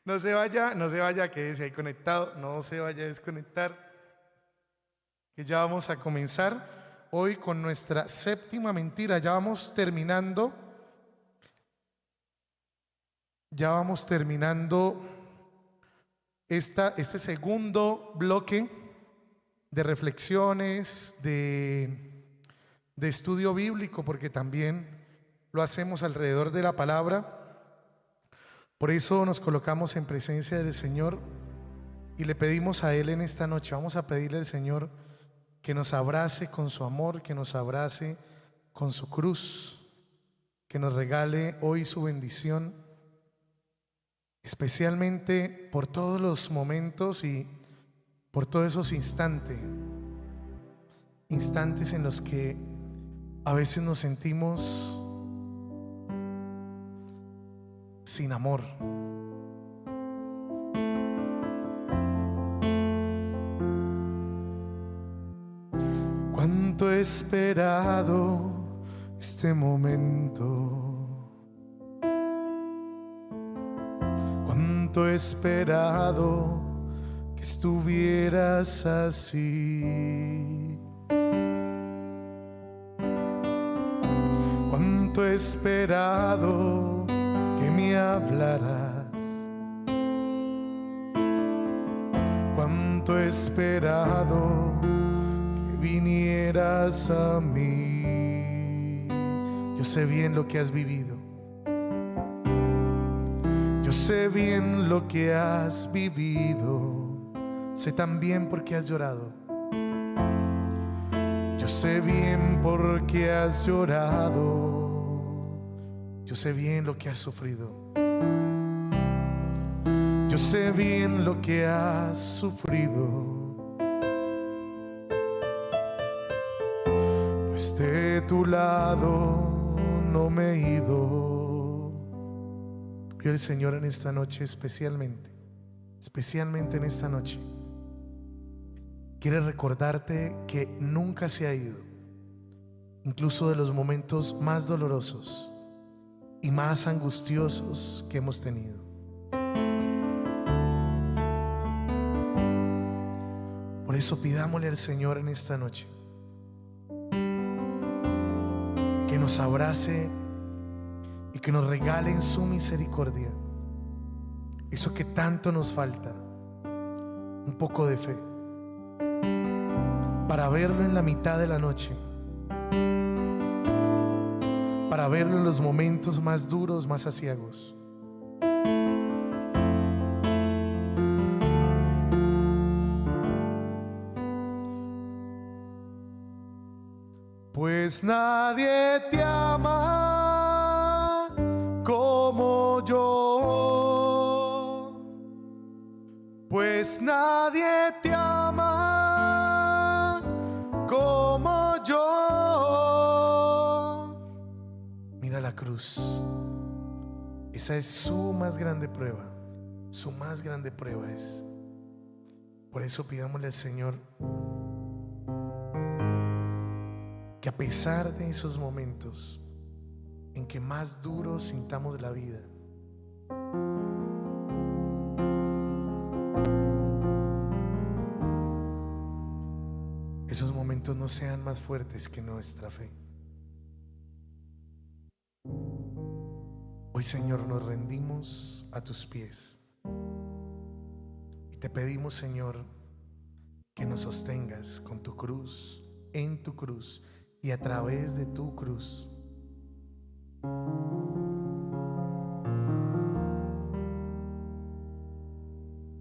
No se vaya, no se vaya, quédese ahí conectado, no se vaya a desconectar, que ya vamos a comenzar hoy con nuestra séptima mentira. Ya vamos terminando este segundo bloque de reflexiones, de estudio bíblico, porque también lo hacemos alrededor de la palabra. Por eso nos colocamos en presencia del Señor y le pedimos a Él en esta noche, vamos a pedirle al Señor que nos abrace con su amor, que nos abrace con su cruz, que nos regale hoy su bendición, especialmente por todos los momentos y por todos esos instantes en los que a veces nos sentimos sin amor. Cuánto he esperado este momento, cuánto he esperado que estuvieras así, cuánto he esperado que me hablaras, cuánto he esperado que vinieras a mí. Yo sé bien lo que has vivido, yo sé bien lo que has vivido, sé también por qué has llorado, yo sé bien por qué has llorado. Yo sé bien lo que has sufrido, yo sé bien lo que has sufrido, pues de tu lado no me he ido. Y el Señor en esta noche especialmente en esta noche, quiere recordarte que nunca se ha ido, incluso de los momentos más dolorosos y más angustiosos que hemos tenido. Por eso pidámosle al Señor en esta noche que nos abrace y que nos regale en su misericordia eso que tanto nos falta, un poco de fe, para verlo en la mitad de la noche, para verlo en los momentos más duros, más aciagos. Pues nadie te ama como yo, pues nadie te ama como yo. Mira la cruz, esa es su más grande prueba, su más grande prueba es. Por eso pidámosle al Señor que a pesar de esos momentos en que más duro sintamos la vida, esos momentos no sean más fuertes que nuestra fe. Hoy, Señor, nos rendimos a tus pies y te pedimos, Señor, que nos sostengas con tu cruz, en tu cruz y a través de tu cruz.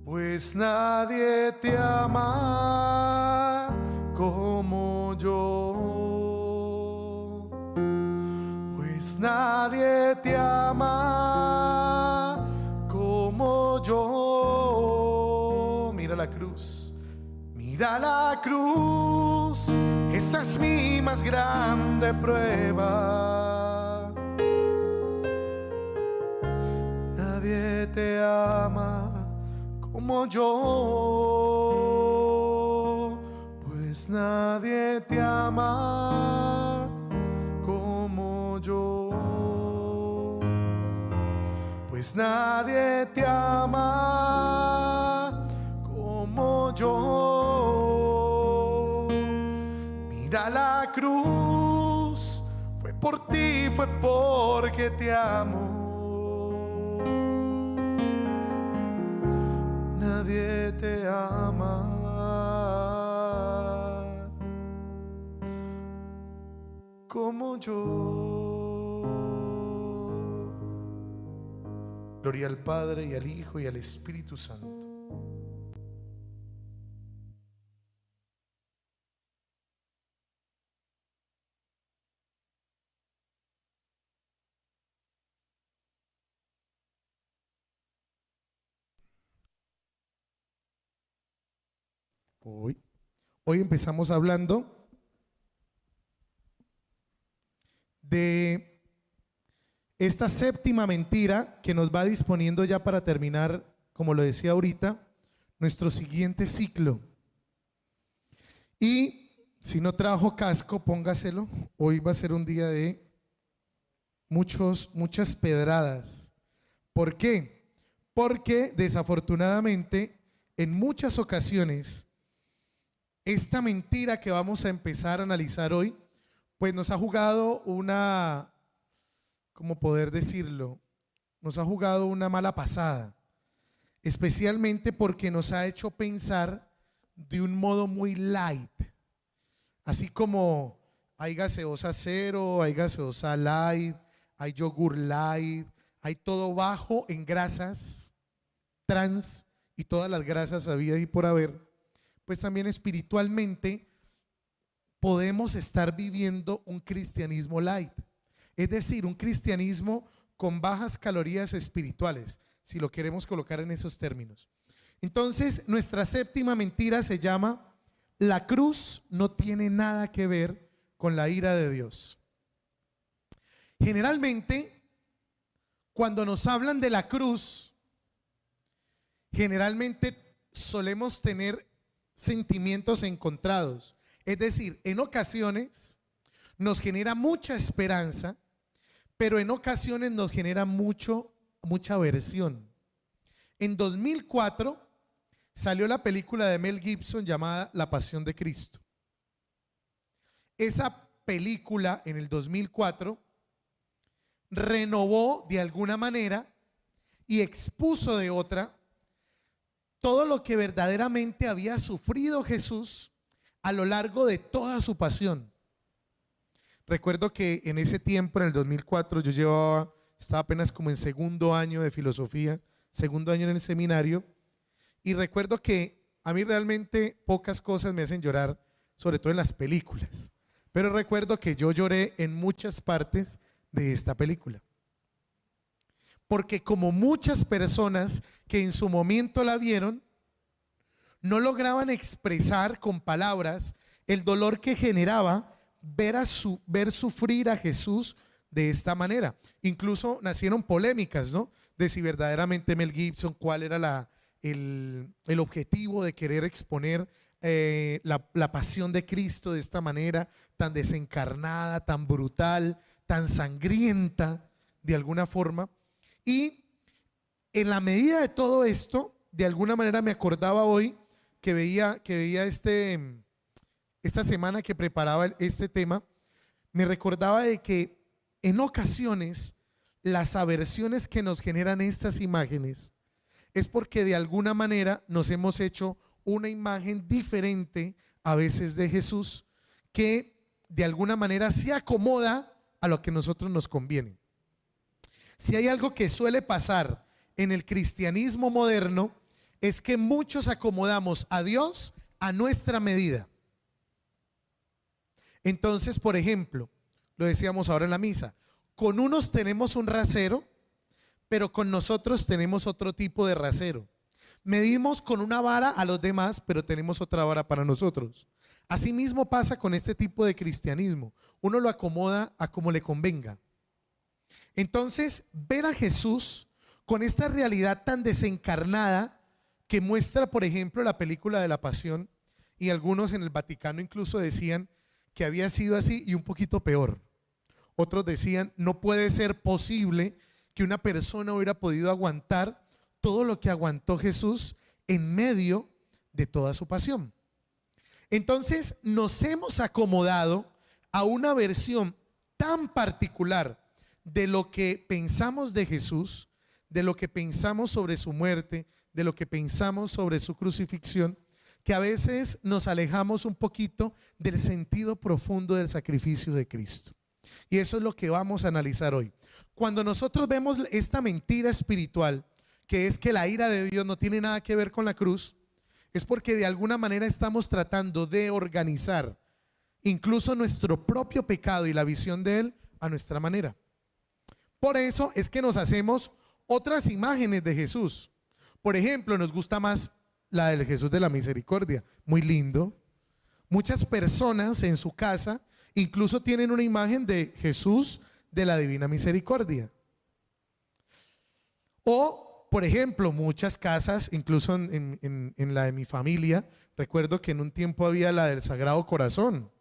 Pues nadie te ama como yo, pues nadie te ama como yo. Mira la cruz, mira la cruz, esa es mi más grande prueba. Nadie te ama como yo, pues nadie te ama como yo, pues nadie te ama como yo. Mira la cruz, fue por ti, fue porque te amo. Nadie te ama como yo. Gloria al Padre y al Hijo y al Espíritu Santo. Hoy empezamos hablando de esta séptima mentira que nos va disponiendo ya para terminar, como lo decía ahorita, nuestro siguiente ciclo. Y si no trajo casco, póngaselo. Hoy va a ser un día de muchas pedradas. ¿Por qué? Porque desafortunadamente en muchas ocasiones esta mentira que vamos a empezar a analizar hoy, pues nos ha jugado una, ¿cómo poder decirlo? Nos ha jugado una mala pasada, especialmente porque nos ha hecho pensar de un modo muy light, así como hay gaseosa cero, hay gaseosa light, hay yogur light, hay todo bajo en grasas, trans y todas las grasas habidas y por haber. Pues también espiritualmente podemos estar viviendo un cristianismo light, es decir, un cristianismo con bajas calorías espirituales, si lo queremos colocar en esos términos. Entonces, nuestra séptima mentira se llama: la cruz no tiene nada que ver con la ira de Dios. Generalmente, cuando nos hablan de la cruz, generalmente solemos tener sentimientos encontrados. Es decir, en ocasiones nos genera mucha esperanza, pero en ocasiones nos genera mucha aversión. En 2004 salió la película de Mel Gibson llamada La Pasión de Cristo. Esa película en el 2004 renovó de alguna manera y expuso de otra todo lo que verdaderamente había sufrido Jesús a lo largo de toda su pasión. Recuerdo que en ese tiempo, en el 2004, estaba apenas como en segundo año de filosofía, segundo año en el seminario, y recuerdo que a mí realmente pocas cosas me hacen llorar, sobre todo en las películas, pero recuerdo que yo lloré en muchas partes de esta película. Porque como muchas personas que en su momento la vieron, no lograban expresar con palabras el dolor que generaba ver sufrir a Jesús de esta manera. Incluso nacieron polémicas, ¿no? De si verdaderamente Mel Gibson, cuál era el objetivo de querer exponer la pasión de Cristo de esta manera tan desencarnada, tan brutal, tan sangrienta de alguna forma. Y en la medida de todo esto, de alguna manera me acordaba hoy que veía esta semana que preparaba este tema, me recordaba de que en ocasiones las aversiones que nos generan estas imágenes es porque de alguna manera nos hemos hecho una imagen diferente a veces de Jesús, que de alguna manera se acomoda a lo que a nosotros nos conviene. Si hay algo que suele pasar en el cristianismo moderno, es que muchos acomodamos a Dios a nuestra medida. Entonces, por ejemplo, lo decíamos ahora en la misa, con unos tenemos un rasero, pero con nosotros tenemos otro tipo de rasero. Medimos con una vara a los demás, pero tenemos otra vara para nosotros. Asimismo pasa con este tipo de cristianismo. Uno lo acomoda a como le convenga. Entonces, ver a Jesús con esta realidad tan desencarnada que muestra, por ejemplo, la película de la Pasión, y algunos en el Vaticano incluso decían que había sido así y un poquito peor. Otros decían, no puede ser posible que una persona hubiera podido aguantar todo lo que aguantó Jesús en medio de toda su pasión. Entonces nos hemos acomodado a una versión tan particular de lo que pensamos de Jesús, de lo que pensamos sobre su muerte, de lo que pensamos sobre su crucifixión, que a veces nos alejamos un poquito del sentido profundo del sacrificio de Cristo. Y eso es lo que vamos a analizar hoy. Cuando nosotros vemos esta mentira espiritual, que es que la ira de Dios no tiene nada que ver con la cruz, es porque de alguna manera estamos tratando de organizar incluso nuestro propio pecado y la visión de él a nuestra manera. Por eso es que nos hacemos otras imágenes de Jesús. Por ejemplo, nos gusta más la del Jesús de la misericordia, muy lindo. Muchas personas en su casa incluso tienen una imagen de Jesús de la divina misericordia. O, por ejemplo, muchas casas, incluso en la de mi familia, recuerdo que en un tiempo había la del Sagrado Corazón.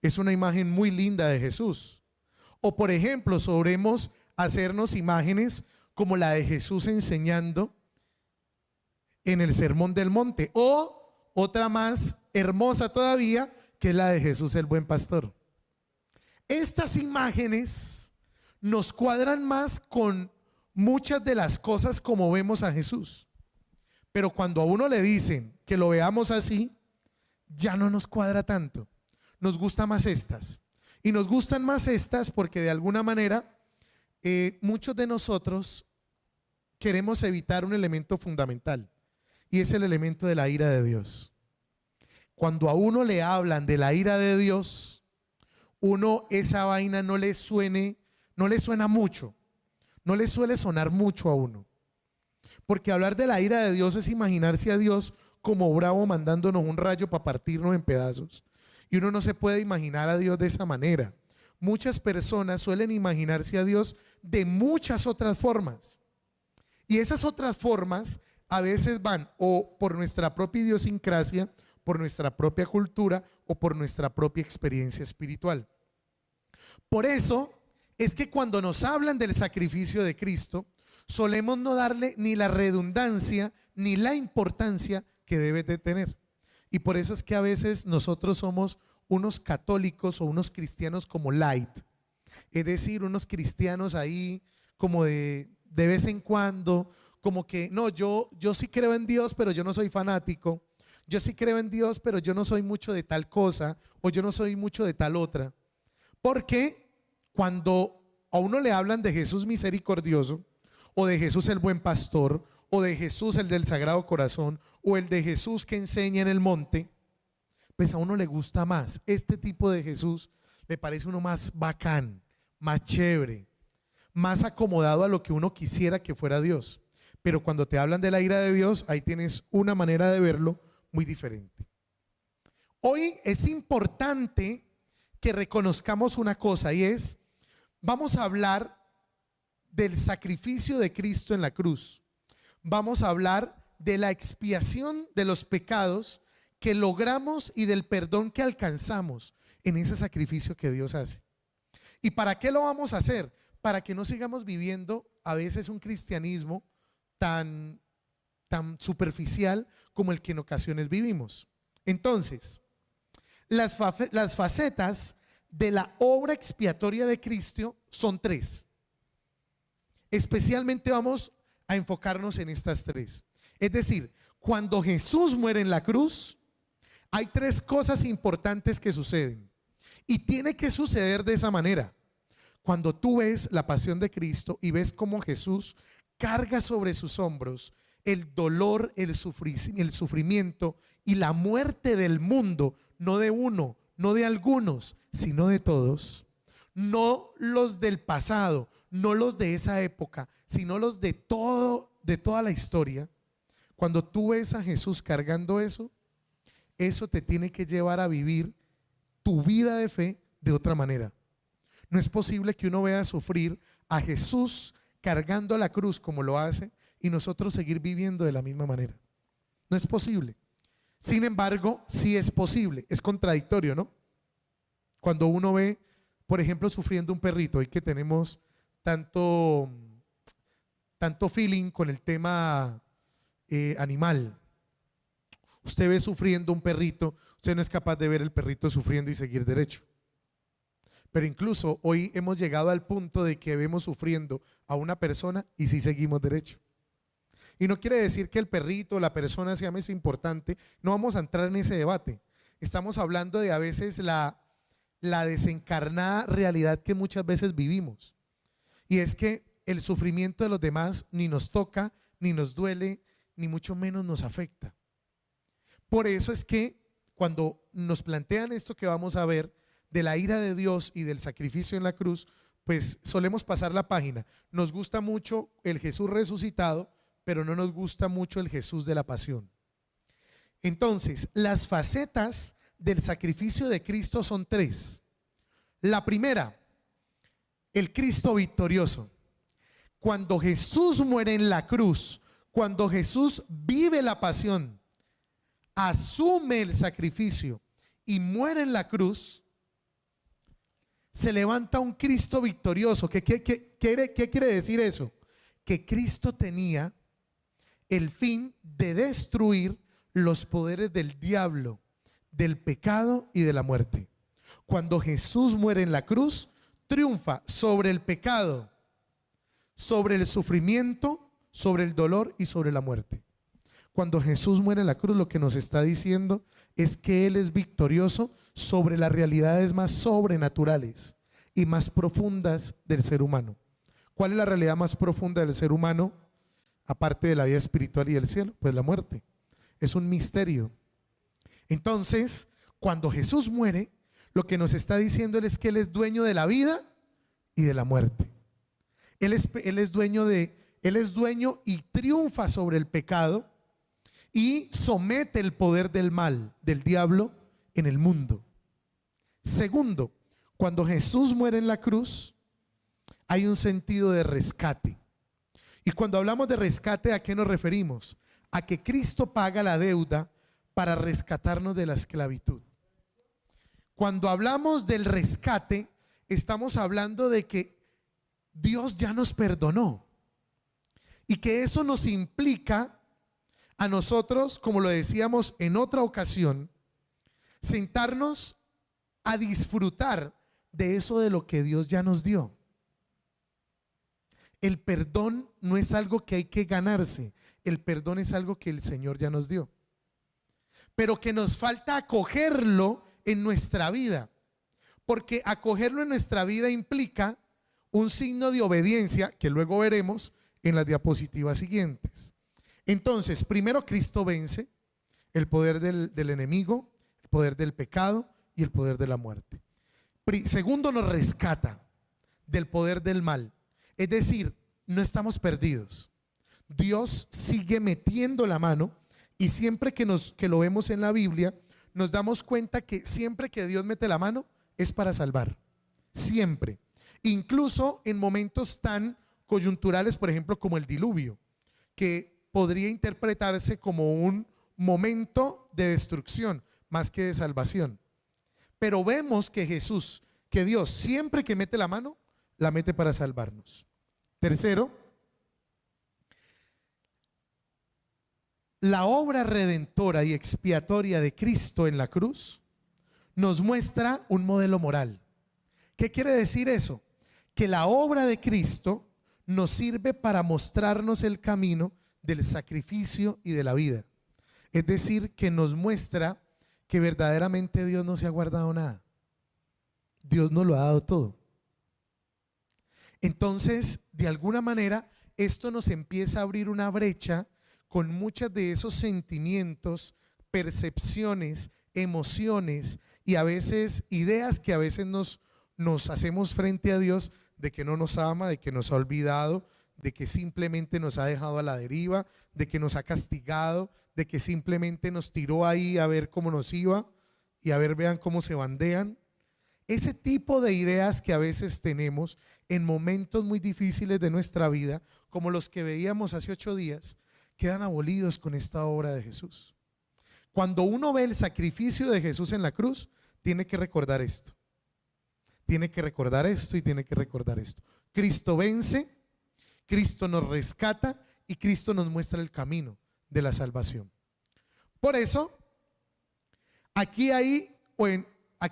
Es una imagen muy linda de Jesús. O, por ejemplo, solemos hacernos imágenes como la de Jesús enseñando en el Sermón del Monte, o otra más hermosa todavía, que es la de Jesús el Buen Pastor. Estas imágenes nos cuadran más con muchas de las cosas como vemos a Jesús, pero cuando a uno le dicen que lo veamos así, ya no nos cuadra tanto. Nos gustan más estas, y nos gustan más estas porque de alguna manera muchos de nosotros queremos evitar un elemento fundamental, y es el elemento de la ira de Dios. Cuando a uno le hablan de la ira de Dios, uno esa vaina no le suena mucho, no le suele sonar mucho a uno. Porque hablar de la ira de Dios es imaginarse a Dios como bravo mandándonos un rayo para partirnos en pedazos. Y uno no se puede imaginar a Dios de esa manera. Muchas personas suelen imaginarse a Dios de muchas otras formas. Y esas otras formas a veces van o por nuestra propia idiosincrasia, por nuestra propia cultura o por nuestra propia experiencia espiritual. Por eso es que cuando nos hablan del sacrificio de Cristo, solemos no darle ni la redundancia ni la importancia que debe de tener. Y por eso es que a veces nosotros somos unos católicos o unos cristianos como light, es decir, unos cristianos ahí como de vez en cuando, como que no, yo sí creo en Dios, pero yo no soy fanático. Yo sí creo en Dios, pero yo no soy mucho de tal cosa, o yo no soy mucho de tal otra. Porque cuando a uno le hablan de Jesús misericordioso, o de Jesús el buen pastor, o de Jesús el del Sagrado Corazón, o el de Jesús que enseña en el monte, pues a uno le gusta más. Este tipo de Jesús le parece uno más bacán, más chévere, más acomodado a lo que uno quisiera que fuera Dios. Pero cuando te hablan de la ira de Dios, ahí tienes una manera de verlo muy diferente. Hoy es importante que reconozcamos una cosa, y es, vamos a hablar del sacrificio de Cristo en la cruz. Vamos a hablar de la expiación de los pecados que logramos y del perdón que alcanzamos en ese sacrificio que Dios hace. ¿Y para qué lo vamos a hacer? Para que no sigamos viviendo a veces un cristianismo tan superficial como el que en ocasiones vivimos. Entonces, las facetas de la obra expiatoria de Cristo son tres. Especialmente vamos a enfocarnos en estas tres. Es decir, cuando Jesús muere en la cruz, hay tres cosas importantes que suceden. Y tiene que suceder de esa manera. Cuando tú ves la pasión de Cristo y ves cómo Jesús carga sobre sus hombros el dolor, el sufrimiento y la muerte del mundo, no de uno, no de algunos, sino de todos. No los del pasado, no los de esa época, sino los de toda la historia. Cuando tú ves a Jesús cargando eso, eso te tiene que llevar a vivir tu vida de fe de otra manera. No es posible que uno vea sufrir a Jesús cargando la cruz como lo hace y nosotros seguir viviendo de la misma manera. No es posible. Sin embargo, sí es posible. Es contradictorio, ¿no? Cuando uno ve, por ejemplo, sufriendo un perrito, y que tenemos tanto tanto feeling con el tema animal. Usted ve sufriendo un perrito, usted no es capaz de ver el perrito sufriendo y seguir derecho. Pero incluso hoy hemos llegado al punto de que vemos sufriendo a una persona y sí seguimos derecho. Y no quiere decir que el perrito o la persona sea más importante, no vamos a entrar en ese debate. Estamos hablando de a veces la desencarnada realidad que muchas veces vivimos. Y es que el sufrimiento de los demás ni nos toca, ni nos duele, ni mucho menos nos afecta. Por eso es que cuando nos plantean esto que vamos a ver, de la ira de Dios y del sacrificio en la cruz, pues solemos pasar la página. Nos gusta mucho el Jesús resucitado, pero no nos gusta mucho el Jesús de la pasión. Entonces, las facetas del sacrificio de Cristo son tres. La primera, el Cristo victorioso. Cuando Jesús muere en la cruz, cuando Jesús vive la pasión, asume el sacrificio y muere en la cruz, se levanta un Cristo victorioso. ¿Qué quiere decir eso? Que Cristo tenía el fin de destruir los poderes del diablo, del pecado y de la muerte. Cuando Jesús muere en la cruz, triunfa sobre el pecado, sobre el sufrimiento, sobre el dolor y sobre la muerte. Cuando Jesús muere en la cruz, lo que nos está diciendo es que Él es victorioso sobre las realidades más sobrenaturales y más profundas del ser humano. ¿Cuál es la realidad más profunda del ser humano, aparte de la vida espiritual y del cielo? Pues la muerte. Es un misterio. Entonces, cuando Jesús muere, lo que nos está diciendo es que Él es dueño de la vida y de la muerte. Él es dueño y triunfa sobre el pecado y somete el poder del mal, del diablo, en el mundo. Segundo, cuando Jesús muere en la cruz, hay un sentido de rescate. Y cuando hablamos de rescate, ¿a qué nos referimos? A que Cristo paga la deuda para rescatarnos de la esclavitud. Cuando hablamos del rescate, estamos hablando de que Dios ya nos perdonó y que eso nos implica a nosotros, como lo decíamos en otra ocasión, sentarnos a disfrutar de eso de lo que Dios ya nos dio. El perdón no es algo que hay que ganarse, el perdón es algo que el Señor ya nos dio, pero que nos falta acogerlo en nuestra vida, porque acogerlo en nuestra vida implica un signo de obediencia que luego veremos en las diapositivas siguientes. Entonces, primero, Cristo vence el poder del enemigo, el poder del pecado y el poder de la muerte. Segundo, nos rescata del poder del mal. Es decir, no estamos perdidos. Dios sigue metiendo la mano y siempre que lo vemos en la Biblia, nos damos cuenta que siempre que Dios mete la mano es para salvar. Siempre. Incluso en momentos tan coyunturales, por ejemplo, como el diluvio, que podría interpretarse como un momento de destrucción más que de salvación. Pero vemos que Dios siempre que mete la mano, la mete para salvarnos. Tercero, la obra redentora y expiatoria de Cristo en la cruz nos muestra un modelo moral. ¿Qué quiere decir eso? Que la obra de Cristo nos sirve para mostrarnos el camino del sacrificio y de la vida. Es decir, que nos muestra que verdaderamente Dios no se ha guardado nada. Dios nos lo ha dado todo. Entonces, de alguna manera, esto nos empieza a abrir una brecha con muchos de esos sentimientos, percepciones, emociones y a veces ideas que a veces nos hacemos frente a Dios de que no nos ama, de que nos ha olvidado, de que simplemente nos ha dejado a la deriva, de que nos ha castigado, de que simplemente nos tiró ahí a ver cómo nos iba y a ver, vean cómo se bandean. Ese tipo de ideas que a veces tenemos en momentos muy difíciles de nuestra vida, como los que veíamos hace 8 días, quedan abolidos con esta obra de Jesús. Cuando uno ve el sacrificio de Jesús en la cruz, tiene que recordar esto. Tiene que recordar esto y tiene que recordar esto. Cristo vence, Cristo nos rescata y Cristo nos muestra el camino de la salvación. Por eso, aquí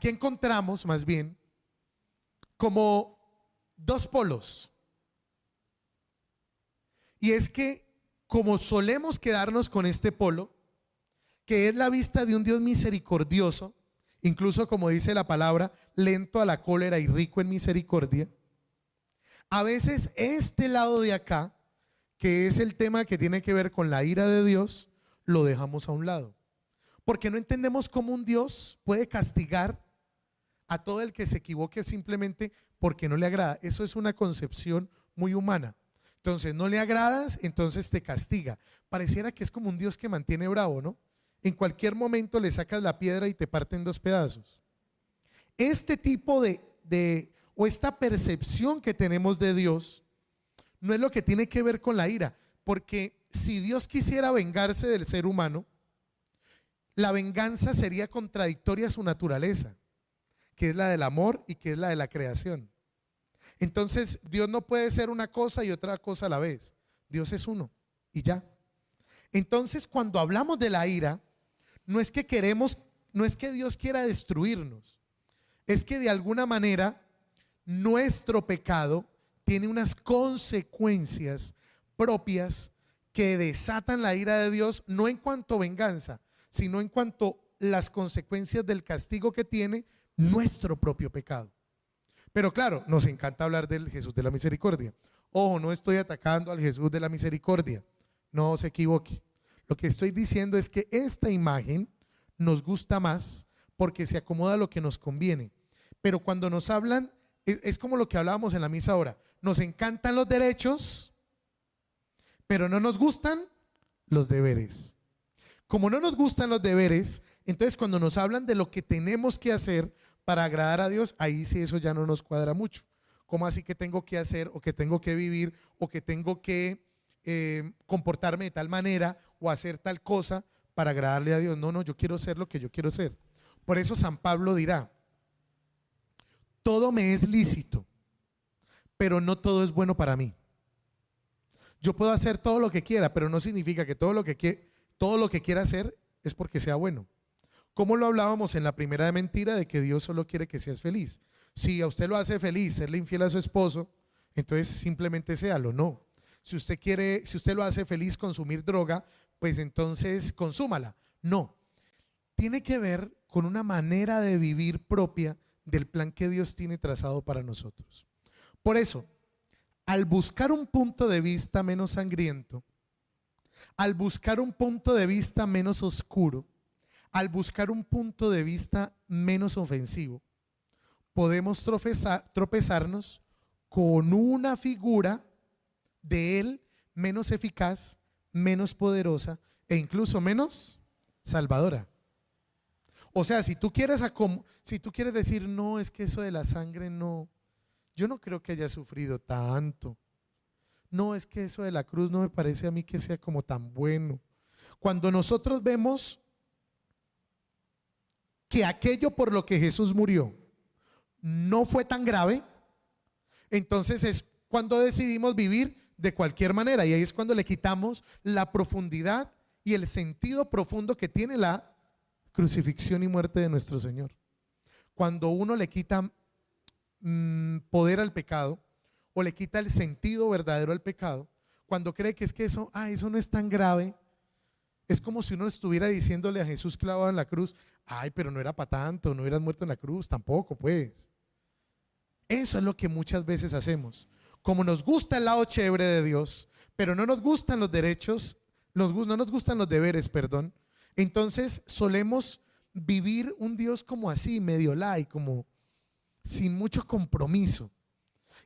encontramos más bien como dos polos. Y es que como solemos quedarnos con este polo, que es la vista de un Dios misericordioso, incluso como dice la palabra, lento a la cólera y rico en misericordia, a veces este lado de acá, que es el tema que tiene que ver con la ira de Dios, lo dejamos a un lado. Porque no entendemos cómo un Dios puede castigar a todo el que se equivoque simplemente porque no le agrada. Eso es una concepción muy humana. Entonces no le agradas, entonces te castiga. Pareciera que es como un Dios que mantiene bravo, ¿no? En cualquier momento le sacas la piedra y te parte en dos pedazos. Este tipo o esta percepción que tenemos de Dios no es lo que tiene que ver con la ira, porque si Dios quisiera vengarse del ser humano, la venganza sería contradictoria a su naturaleza, que es la del amor y que es la de la creación. Entonces Dios no puede ser una cosa y otra cosa a la vez. Dios es uno y ya. Entonces cuando hablamos de la ira, no es que Dios quiera destruirnos, es que de alguna manera nuestro pecado tiene unas consecuencias propias que desatan la ira de Dios, no en cuanto a venganza, sino en cuanto a las consecuencias del castigo que tiene nuestro propio pecado. Pero claro, nos encanta hablar del Jesús de la misericordia. Ojo, no estoy atacando al Jesús de la misericordia, no se equivoque. Lo que estoy diciendo es que esta imagen nos gusta más porque se acomoda a lo que nos conviene. Pero cuando nos hablan, es como lo que hablábamos en la misa ahora. Nos encantan los derechos, pero no nos gustan los deberes. Como no nos gustan los deberes, entonces cuando nos hablan de lo que tenemos que hacer para agradar a Dios, ahí sí eso ya no nos cuadra mucho. ¿Cómo así que tengo que hacer o que tengo que vivir o que tengo que comportarme de tal manera o hacer tal cosa para agradarle a Dios? No, yo quiero ser lo que yo quiero ser. Por eso San Pablo dirá: todo me es lícito, pero no todo es bueno para mí. Yo puedo hacer todo lo que quiera, pero no significa que todo lo que quiera hacer es porque sea bueno. Como lo hablábamos en la primera de mentira, de que Dios solo quiere que seas feliz. Si a usted lo hace feliz serle infiel a su esposo, entonces simplemente séalo. No. Si usted lo hace feliz consumir droga, pues entonces consúmala. No. Tiene que ver con una manera de vivir propia del plan que Dios tiene trazado para nosotros. Por eso, al buscar un punto de vista menos sangriento, al buscar un punto de vista menos oscuro, al buscar un punto de vista menos ofensivo, podemos tropezarnos con una figura de Él menos eficaz, menos poderosa e incluso menos salvadora. O sea, si tú quieres decir, no, es que eso de la sangre no, yo no creo que haya sufrido tanto. No, es que eso de la cruz no me parece a mí que sea como tan bueno. Cuando nosotros vemos que aquello por lo que Jesús murió no fue tan grave, entonces es cuando decidimos vivir de cualquier manera, y ahí es cuando le quitamos la profundidad y el sentido profundo que tiene la crucifixión y muerte de nuestro Señor. Cuando uno le quita poder al pecado o le quita el sentido verdadero al pecado, cuando cree que es que eso no es tan grave, es como si uno estuviera diciéndole a Jesús clavado en la cruz: ay, pero no era para tanto, no hubieras muerto en la cruz, tampoco pues. Eso es lo que muchas veces hacemos. Como nos gusta el lado chévere de Dios, pero no nos gustan los derechos, no nos gustan los deberes, perdón, entonces solemos vivir un Dios como así, medio light, como sin mucho compromiso.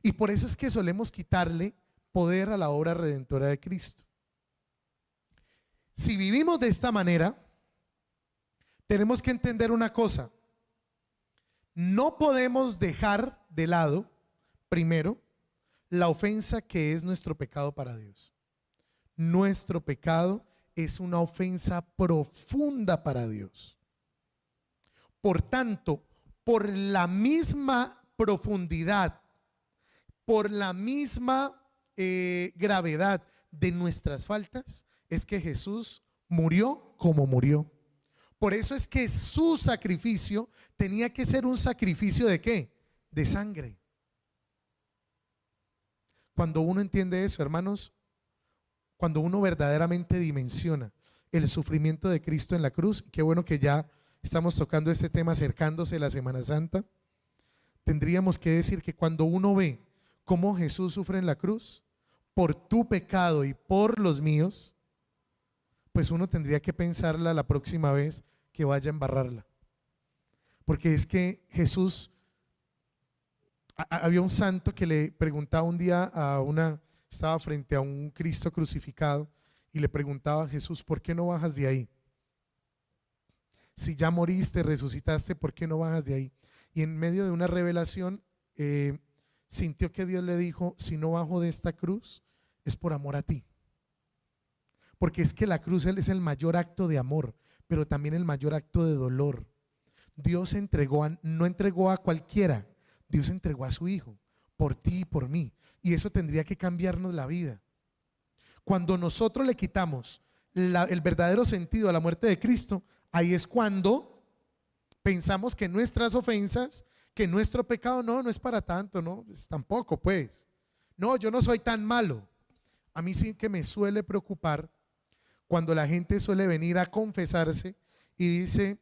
Y por eso es que solemos quitarle poder a la obra redentora de Cristo. Si vivimos de esta manera, tenemos que entender una cosa: no podemos dejar de lado, primero, la ofensa que es nuestro pecado para Dios. Nuestro pecado es una ofensa profunda para Dios. Por tanto, por la misma profundidad, por la misma gravedad de nuestras faltas es que Jesús murió como murió. Por eso es que su sacrificio tenía que ser un sacrificio ¿de qué? De sangre. Cuando uno entiende eso, hermanos, cuando uno verdaderamente dimensiona el sufrimiento de Cristo en la cruz, qué bueno que ya estamos tocando este tema acercándose a la Semana Santa, tendríamos que decir que cuando uno ve cómo Jesús sufre en la cruz por tu pecado y por los míos, pues uno tendría que pensarla la próxima vez que vaya a embarrarla. Porque es que Jesús, había un santo que le preguntaba un día estaba frente a un Cristo crucificado y le preguntaba a Jesús: ¿por qué no bajas de ahí? Si ya moriste, resucitaste, ¿por qué no bajas de ahí? Y en medio de una revelación sintió que Dios le dijo: si no bajo de esta cruz es por amor a ti. Porque es que la cruz es el mayor acto de amor, pero también el mayor acto de dolor. Dios no entregó a cualquiera, Dios entregó a su Hijo por ti y por mí. Y eso tendría que cambiarnos la vida. Cuando nosotros le quitamos el verdadero sentido a la muerte de Cristo, ahí es cuando pensamos que nuestras ofensas, que nuestro pecado no es para tanto, no, pues tampoco pues. No, yo no soy tan malo. A mí sí que me suele preocupar cuando la gente suele venir a confesarse y dice: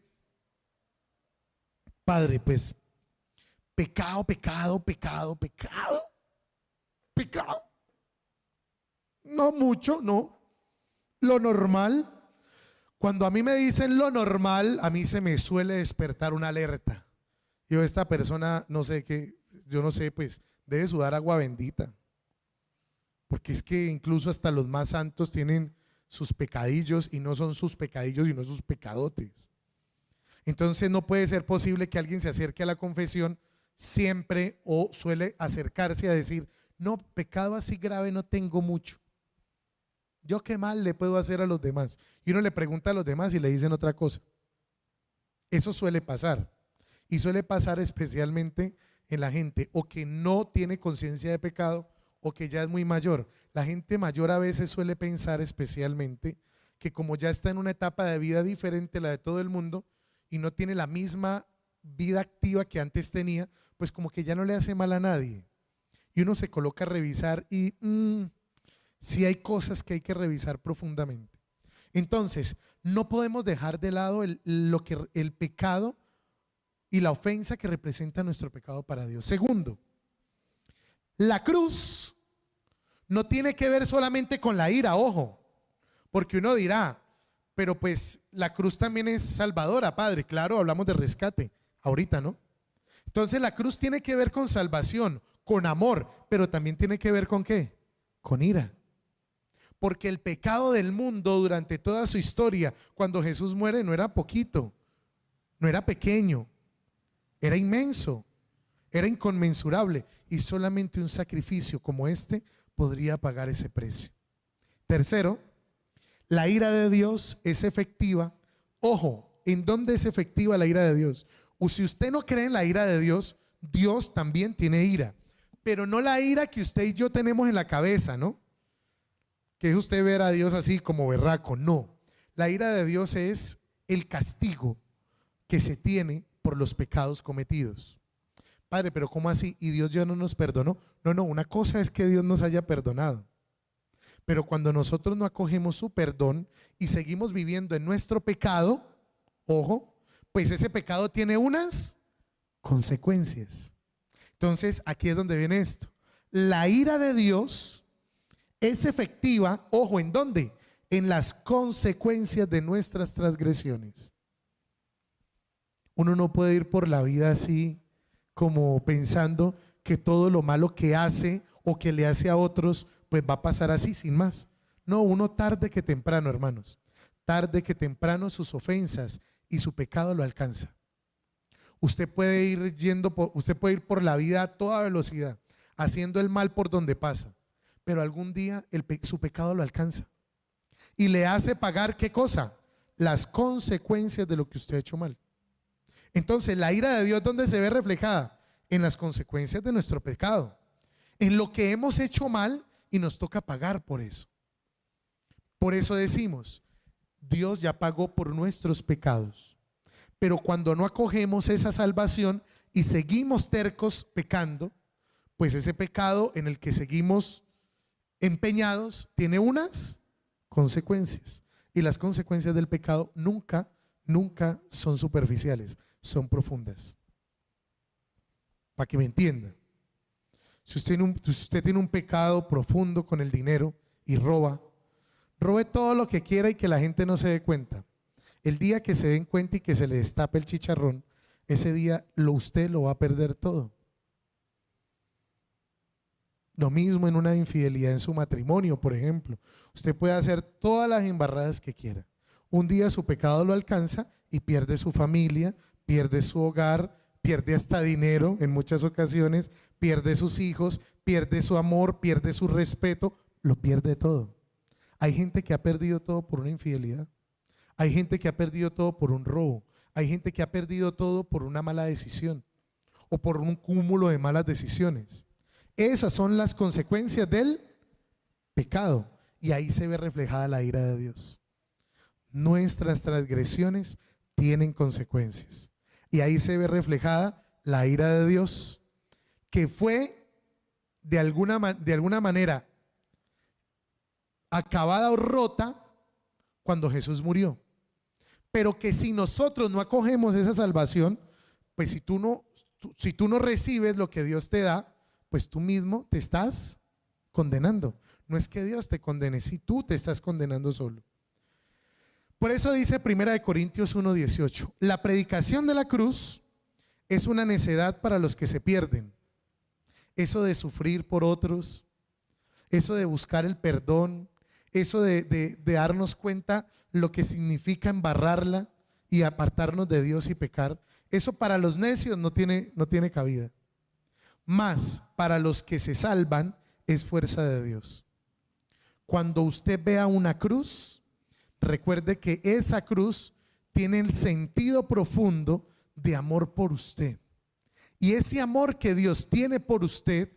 Padre, pues pecado, pecado, pecado, pecado, pecado. No mucho, no. Lo normal. Cuando a mí me dicen lo normal, a mí se me suele despertar una alerta. Yo, esta persona, no sé qué, yo no sé, pues debe sudar agua bendita. Porque es que incluso hasta los más santos tienen sus pecadillos, y no son sus pecadillos, sino sus pecadotes. Entonces no puede ser posible que alguien se acerque a la confesión siempre, o suele acercarse a decir: no, pecado así grave no tengo mucho. ¿Yo qué mal le puedo hacer a los demás? Y uno le pregunta a los demás y le dicen otra cosa. Eso suele pasar. Y suele pasar especialmente en la gente o que no tiene conciencia de pecado o que ya es muy mayor. La gente mayor a veces suele pensar especialmente que como ya está en una etapa de vida diferente a la de todo el mundo y no tiene la misma vida activa que antes tenía, pues como que ya no le hace mal a nadie. Y uno se coloca a revisar y sí hay cosas que hay que revisar profundamente. Entonces, no podemos dejar de lado el pecado y la ofensa que representa nuestro pecado para Dios. Segundo, la cruz no tiene que ver solamente con la ira, ojo, porque uno dirá: pero pues la cruz también es salvadora, Padre. Claro, hablamos de rescate ahorita, ¿no? Entonces la cruz tiene que ver con salvación, con amor, pero también tiene que ver ¿con qué? Con ira. Porque el pecado del mundo durante toda su historia, cuando Jesús muere, no era poquito, no era pequeño, era inmenso, era inconmensurable, y solamente un sacrificio como este podría pagar ese precio. Tercero, la ira de Dios es efectiva. Ojo, ¿en dónde es efectiva la ira de Dios? O si usted no cree en la ira de Dios, Dios también tiene ira, pero no la ira que usted y yo tenemos en la cabeza, ¿no? Que es usted ver a Dios así como berraco. No, la ira de Dios es el castigo que se tiene por los pecados cometidos. Padre, pero ¿cómo así? ¿Y Dios ya no nos perdonó? No, una cosa es que Dios nos haya perdonado, pero cuando nosotros no acogemos su perdón y seguimos viviendo en nuestro pecado, ojo, pues ese pecado tiene unas consecuencias. Entonces aquí es donde viene esto. La ira de Dios es efectiva, ojo, ¿en dónde? En las consecuencias de nuestras transgresiones. Uno no puede ir por la vida así como pensando que todo lo malo que hace o que le hace a otros pues va a pasar así sin más. No, uno tarde que temprano, hermanos, tarde que temprano sus ofensas y su pecado lo alcanza. Usted puede ir por la vida a toda velocidad, haciendo el mal por donde pasa, pero algún día su pecado lo alcanza y le hace pagar ¿qué cosa? Las consecuencias de lo que usted ha hecho mal. Entonces la ira de Dios, ¿dónde se ve reflejada? En las consecuencias de nuestro pecado, en lo que hemos hecho mal y nos toca pagar por eso. Por eso decimos, Dios ya pagó por nuestros pecados. Pero cuando no acogemos esa salvación y seguimos tercos pecando, pues ese pecado en el que seguimos empeñados tiene unas consecuencias. Y las consecuencias del pecado nunca son superficiales, son profundas. Para que me entiendan. Si usted tiene un pecado profundo con el dinero y robe todo lo que quiera y que la gente no se dé cuenta. El día que se den cuenta y que se le destape el chicharrón, ese día usted lo va a perder todo. Lo mismo en una infidelidad en su matrimonio, por ejemplo. Usted puede hacer todas las embarradas que quiera. Un día su pecado lo alcanza y pierde su familia, pierde su hogar, pierde hasta dinero en muchas ocasiones, pierde sus hijos, pierde su amor, pierde su respeto, lo pierde todo. Hay gente que ha perdido todo por una infidelidad. Hay gente que ha perdido todo por un robo. Hay gente que ha perdido todo por una mala decisión o por un cúmulo de malas decisiones. Esas son las consecuencias del pecado y ahí se ve reflejada la ira de Dios. Nuestras transgresiones tienen consecuencias y ahí se ve reflejada la ira de Dios, que fue de alguna manera acabada o rota cuando Jesús murió, pero que si nosotros no acogemos esa salvación, pues si tú no recibes lo que Dios te da, pues tú mismo te estás condenando. No es que Dios te condene, si tú te estás condenando solo. Por eso dice 1 Corintios 1:18, la predicación de la cruz es una necedad para los que se pierden. Eso de sufrir por otros, eso de buscar el perdón, eso de darnos cuenta lo que significa embarrarla y apartarnos de Dios y pecar, eso para los necios no tiene cabida. Más para los que se salvan es fuerza de Dios. Cuando usted vea una cruz, recuerde que esa cruz tiene el sentido profundo de amor por usted. Y ese amor que Dios tiene por usted,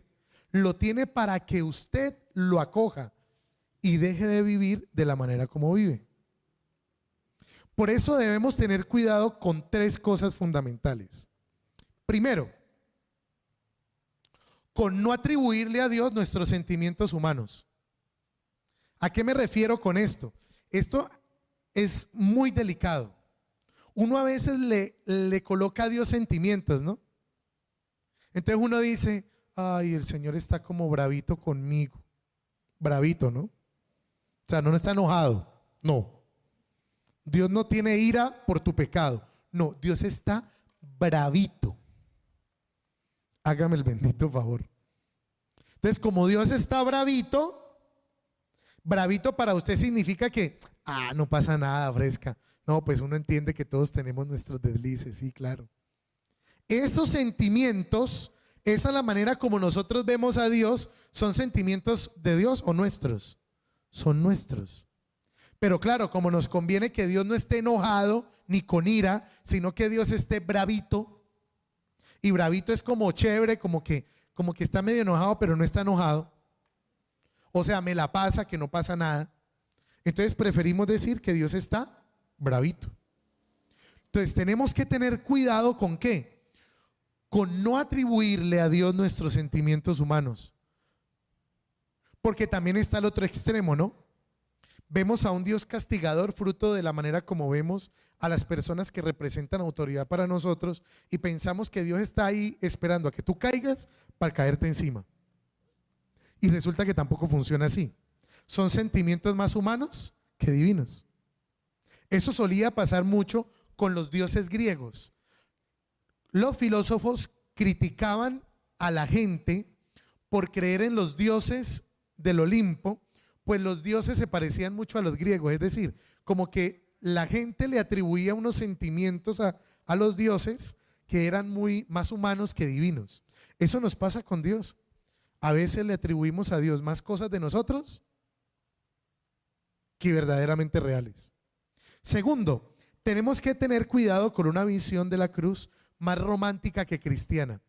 lo tiene para que usted lo acoja y deje de vivir de la manera como vive. Por eso debemos tener cuidado con tres cosas fundamentales. Primero, con no atribuirle a Dios nuestros sentimientos humanos. ¿A qué me refiero con esto? Esto es muy delicado. Uno a veces le coloca a Dios sentimientos, ¿no? Entonces uno dice, ay, el Señor está como bravito conmigo. Bravito, ¿no? O sea, no está enojado, no. Dios no tiene ira por tu pecado. No, Dios está bravito. Hágame el bendito favor. Entonces, como Dios está bravito, bravito para usted significa que, no pasa nada, fresca. No, pues uno entiende que todos tenemos nuestros deslices, sí, claro. Esos sentimientos, esa es la manera como nosotros vemos a Dios, ¿son sentimientos de Dios o nuestros? Son nuestros. Pero claro, como nos conviene que Dios no esté enojado ni con ira, sino que Dios esté bravito. Y bravito es como chévere, como que está medio enojado, pero no está enojado. O sea, me la pasa, que no pasa nada. Entonces preferimos decir que Dios está bravito. Entonces tenemos que tener cuidado con ¿qué? Con no atribuirle a Dios nuestros sentimientos humanos. Porque también está el otro extremo, ¿no? Vemos a un Dios castigador fruto de la manera como vemos a las personas que representan autoridad para nosotros y pensamos que Dios está ahí esperando a que tú caigas para caerte encima. Y resulta que tampoco funciona así. Son sentimientos más humanos que divinos. Eso solía pasar mucho con los dioses griegos. Los filósofos criticaban a la gente por creer en los dioses del Olimpo, pues los dioses se parecían mucho a los griegos, es decir, como que la gente le atribuía unos sentimientos a los dioses que eran muy más humanos que divinos. Eso nos pasa con Dios. A veces le atribuimos a Dios más cosas de nosotros que verdaderamente reales. Segundo, tenemos que tener cuidado con una visión de la cruz más romántica que cristiana.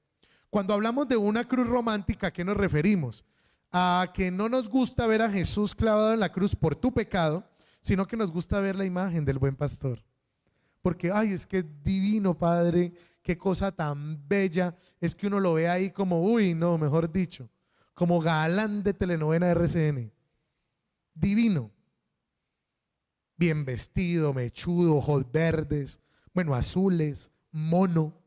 Cuando hablamos de una cruz romántica, ¿a qué nos referimos? a que no nos gusta ver a Jesús clavado en la cruz por tu pecado, sino que nos gusta ver la imagen del buen pastor. Porque, ay, es que es divino, Padre, qué cosa tan bella. Es que uno lo ve ahí como, uy, no, mejor dicho, como galán de telenovela de RCN. Divino. Bien vestido, mechudo, ojos verdes, bueno, azules, mono,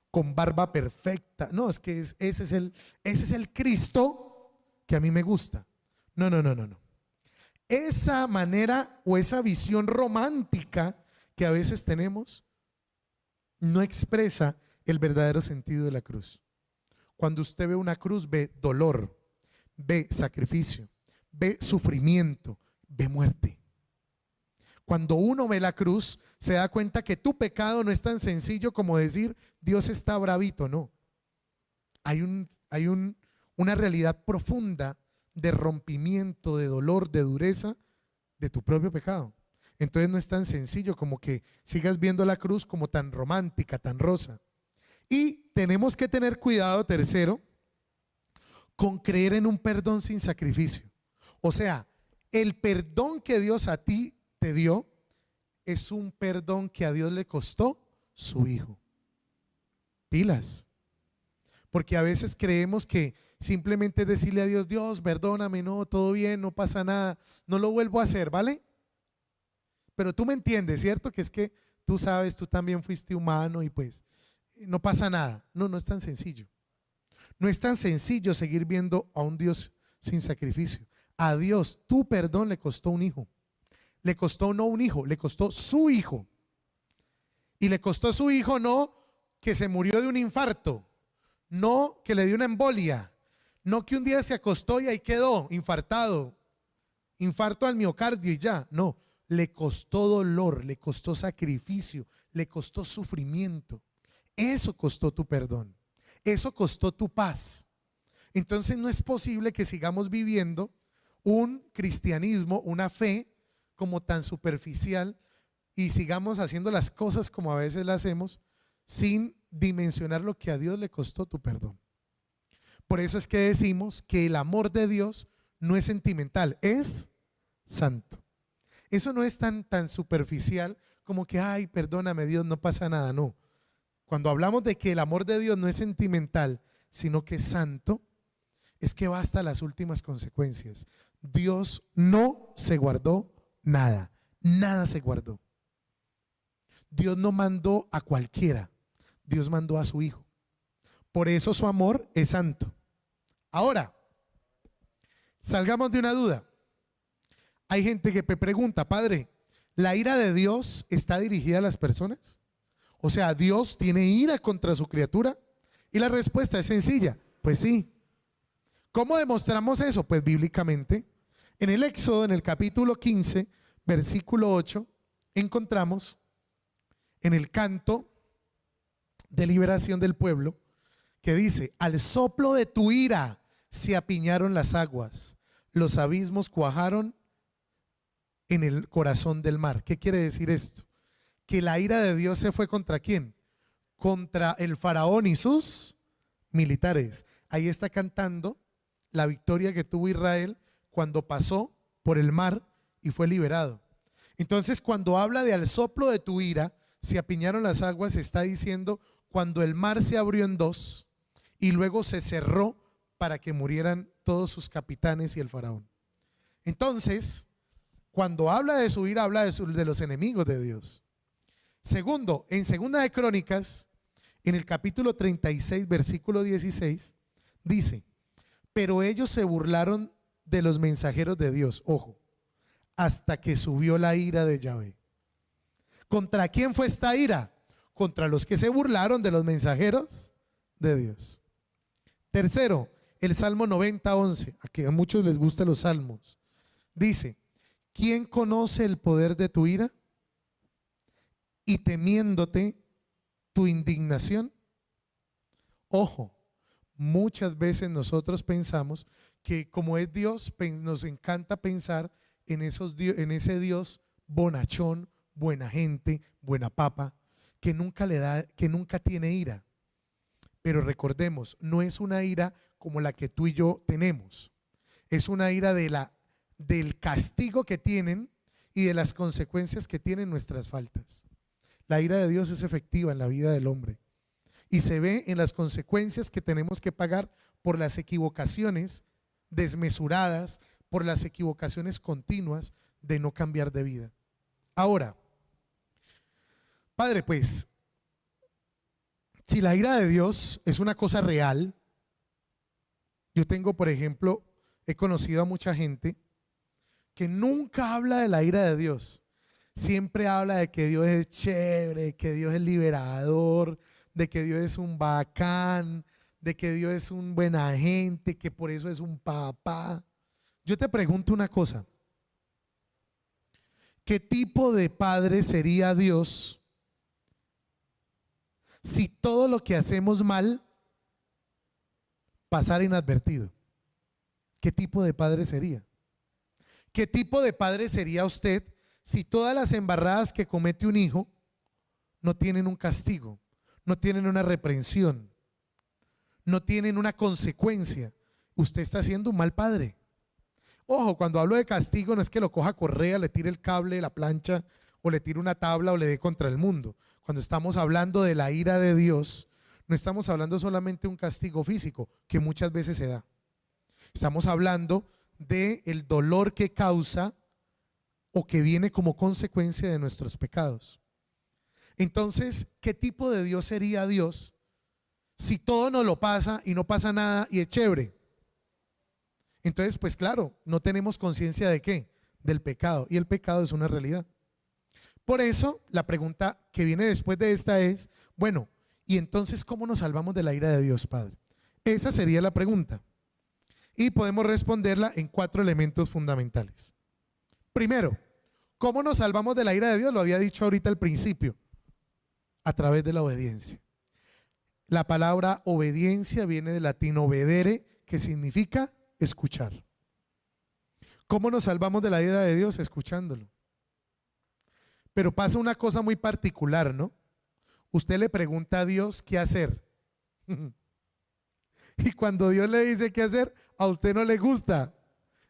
con barba perfecta. No, es que ese es el Cristo que a mí me gusta. No, no, no, no, no. Esa manera o esa visión romántica que a veces tenemos no expresa el verdadero sentido de la cruz. Cuando usted ve una cruz, ve dolor, ve sacrificio, ve sufrimiento, ve muerte. Cuando uno ve la cruz, se da cuenta que tu pecado no es tan sencillo como decir Dios está bravito, no. Hay una realidad profunda de rompimiento, de dolor, de dureza de tu propio pecado. Entonces no es tan sencillo como que sigas viendo la cruz como tan romántica, tan rosa. Y tenemos que tener cuidado, tercero, con creer en un perdón sin sacrificio. O sea, el perdón que Dios a ti te dio es un perdón que a Dios le costó su hijo. Pilas. Porque a veces creemos que simplemente es decirle a Dios, Dios, perdóname, no, todo bien, no pasa nada, no lo vuelvo a hacer, ¿vale? Pero tú me entiendes, ¿cierto? Que es que tú sabes, tú también fuiste humano y pues no pasa nada. No, no es tan sencillo. No es tan sencillo seguir viendo a un Dios sin sacrificio. A Dios tu perdón le costó un hijo. Le costó no un hijo, le costó su hijo. Y le costó su hijo no que se murió de un infarto, no que le dio una embolia, no que un día se acostó y ahí quedó infartado, infarto al miocardio y ya. No, le costó dolor, le costó sacrificio, le costó sufrimiento. Eso costó tu perdón, eso costó tu paz. Entonces no es posible que sigamos viviendo un cristianismo, una fe como tan superficial y sigamos haciendo las cosas como a veces las hacemos sin dimensionar lo que a Dios le costó tu perdón. Por eso es que decimos que el amor de Dios no es sentimental, es santo. Eso no es tan superficial como que, ay, perdóname Dios, no pasa nada, no. Cuando hablamos de que el amor de Dios no es sentimental, sino que es santo, es que va hasta las últimas consecuencias. Dios no se guardó nada, nada se guardó. Dios no mandó a cualquiera, Dios mandó a su hijo. Por eso su amor es santo. Ahora, salgamos de una duda. Hay gente que me pregunta, Padre, ¿la ira de Dios está dirigida a las personas? O sea, ¿Dios tiene ira contra su criatura? Y la respuesta es sencilla, pues sí. ¿Cómo demostramos eso? Pues bíblicamente. En el Éxodo, en el capítulo 15, versículo 8, encontramos en el canto de liberación del pueblo que dice: al soplo de tu ira se apiñaron las aguas, los abismos cuajaron en el corazón del mar. ¿Qué quiere decir esto? Que la ira de Dios se fue ¿contra quién? Contra el faraón y sus militares. Ahí está cantando la victoria que tuvo Israel cuando pasó por el mar y fue liberado. Entonces, cuando habla de al soplo de tu ira se apiñaron las aguas, está diciendo cuando el mar se abrió en dos y luego se cerró para que murieran todos sus capitanes y el faraón. Entonces, cuando habla de su ira, habla de los enemigos de Dios. Segundo, en Segunda de Crónicas, en el capítulo 36, versículo 16, dice: pero ellos se burlaron de los mensajeros de Dios, ojo, hasta que subió la ira de Yahvé. ¿Contra quién fue esta ira? Contra los que se burlaron de los mensajeros de Dios. Tercero, el Salmo 90:11, a que a muchos les gustan los salmos, dice: ¿quién conoce el poder de tu ira y temiéndote tu indignación? Ojo, muchas veces nosotros pensamos que como es Dios, nos encanta pensar en ese Dios bonachón, buena gente, buena papa, que nunca tiene ira. Pero recordemos, no es una ira como la que tú y yo tenemos. es una ira del castigo que tienen y de las consecuencias que tienen nuestras faltas. La ira de Dios es efectiva en la vida del hombre y se ve en las consecuencias que tenemos que pagar por las equivocaciones desmesuradas, por las equivocaciones continuas de no cambiar de vida. Ahora, Padre, pues, si la ira de Dios es una cosa real, yo tengo, por ejemplo, he conocido a mucha gente que nunca habla de la ira de Dios. Siempre habla de que Dios es chévere, de que Dios es liberador, de que Dios es un bacán, de que Dios es un buena gente, que por eso es un papá. Yo te pregunto una cosa. ¿Qué tipo de padre sería Dios si todo lo que hacemos mal pasara inadvertido? ¿Qué tipo de padre sería? ¿Qué tipo de padre sería usted si todas las embarradas que comete un hijo no tienen un castigo, no tienen una reprensión, no tienen una consecuencia? Usted está siendo un mal padre. Ojo, cuando hablo de castigo no es que lo coja correa, le tire el cable, la plancha o le tire una tabla o le dé contra el mundo. Cuando estamos hablando de la ira de Dios, no estamos hablando solamente de un castigo físico, que muchas veces se da. Estamos hablando del dolor que causa o que viene como consecuencia de nuestros pecados. Entonces, ¿qué tipo de Dios sería Dios si todo nos lo pasa y no pasa nada y es chévere? Entonces, pues claro, no tenemos conciencia de qué, del pecado, y el pecado es una realidad. Por eso, la pregunta que viene después de esta es, bueno, ¿y entonces cómo nos salvamos de la ira de Dios, Padre? Esa sería la pregunta. Y podemos responderla en 4 elementos fundamentales. Primero, ¿cómo nos salvamos de la ira de Dios? Lo había dicho ahorita al principio, a través de la obediencia. La palabra obediencia viene del latín obedere, que significa escuchar. ¿Cómo nos salvamos de la ira de Dios? Escuchándolo. Pero pasa una cosa muy particular, ¿no? Usted le pregunta a Dios qué hacer. Y cuando Dios le dice qué hacer, a usted no le gusta.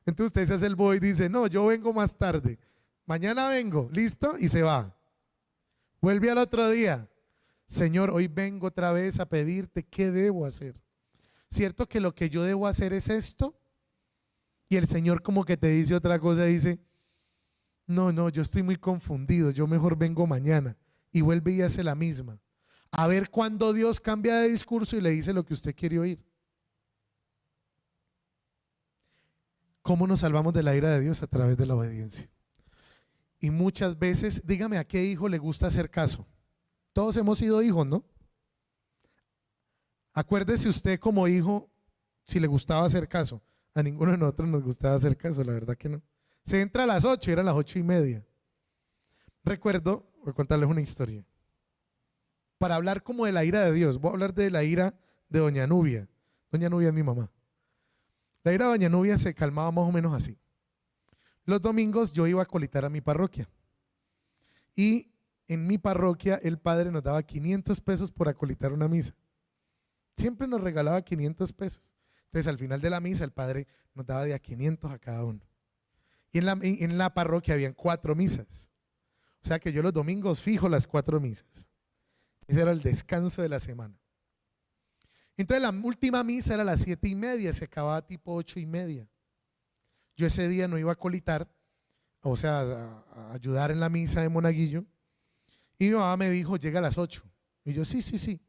Entonces usted se hace el bobo y dice, no, yo vengo más tarde. Mañana vengo, listo, y se va. Vuelve al otro día. Señor, hoy vengo otra vez a pedirte qué debo hacer. ¿Cierto que lo que yo debo hacer es esto? Y el Señor como que te dice otra cosa, dice, no, yo estoy muy confundido, yo mejor vengo mañana. Y vuelve y hace la misma. A ver cuándo Dios cambia de discurso y le dice lo que usted quiere oír. ¿Cómo nos salvamos de la ira de Dios? A través de la obediencia. Y muchas veces, dígame a qué hijo le gusta hacer caso. Todos hemos sido hijos, ¿no? Acuérdese usted como hijo si le gustaba hacer caso. A ninguno de nosotros nos gustaba hacer caso, la verdad que no. Se entra a las 8, eran las 8:30. Recuerdo, voy a contarles una historia. Para hablar como de la ira de Dios, voy a hablar de la ira de doña Nubia. Doña Nubia es mi mamá. La ira de doña Nubia se calmaba más o menos así. Los domingos yo iba a colitar a mi parroquia. Y en mi parroquia el padre nos daba 500 pesos por acolitar una misa. Siempre nos regalaba 500 pesos. Entonces al final de la misa el padre nos daba de a 500 a cada uno. Y en la parroquia habían 4 misas. O sea que yo los domingos fijo las 4 misas. Ese era el descanso de la semana. Entonces la última misa era a las 7:30, se acababa tipo 8:30. Yo ese día no iba a colitar, o sea, a ayudar en la misa de Monaguillo. Y mi mamá me dijo, llega a las 8. Y yo, sí.